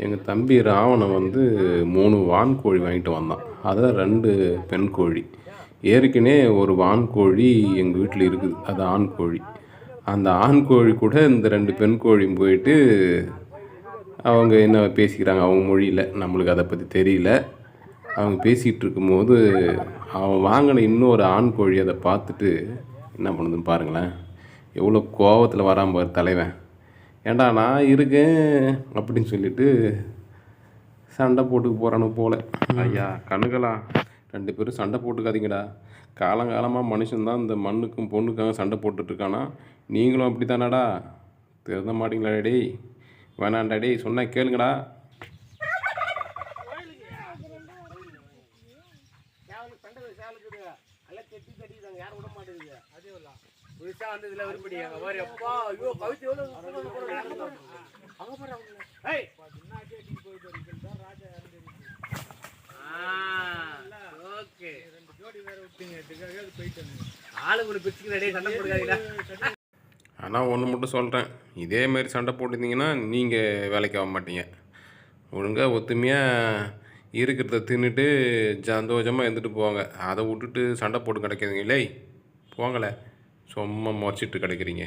எங்கள் தம்பி ராவணன் வந்து 3 வான் கோழி வாங்கிட்டு வந்தான். அதில் 2 பெண் கோழி. ஏற்கனவே ஒரு வான் கோழி எங்கள் வீட்டில் இருக்குது, அது ஆண் கோழி. அந்த ஆண் கோழி கூட இந்த 2 பெண் கோழியும் போயிட்டு அவங்க என்ன பேசிக்கிறாங்க அவங்க மொழியில், நம்மளுக்கு அதை பற்றி தெரியல. அவங்க பேசிகிட்டு இருக்கும்போது அவன் வாங்கின இன்னொரு ஆண் கோழி அதை பார்த்துட்டு என்ன பண்ணுதுன்னு பாருங்களேன். எவ்வளோ கோவத்தில் வரான் பாரு தலைவன். ஏண்டா நான் இருக்கேன் அப்படின்னு சொல்லிட்டு சண்டை போட்டுக்க போகிறானு போல். ஐயா கண்ணுகளா, 2 பேரும் சண்டை போட்டுக்காதீங்கடா. காலங்காலமாக மனுஷன்தான் இந்த மண்ணுக்கும் பொண்ணுக்காக சண்டை போட்டுட்ருக்கானா. நீங்களும் அப்படி தானடா? திருந்த மாட்டீங்களா டேய்? வேணாண்டா டேய், சொன்னால் கேளுங்கடா. ஆனால் ஒன்று மட்டும் சொல்கிறேன், இதேமாரி சண்டை போட்டிருந்தீங்கன்னா நீங்கள் வேலைக்கு ஆக மாட்டீங்க. ஒழுங்காக ஒத்துமையாக இருக்கிறத தின்னுட்டு சந்தோஷமாக இருந்துட்டு போவாங்க. அதை விட்டுட்டு சண்டை போட்டு கிடைக்காதுங்க இல்லை, போங்களே சும்மா முறைச்சிட்டு கிடைக்கிறீங்க.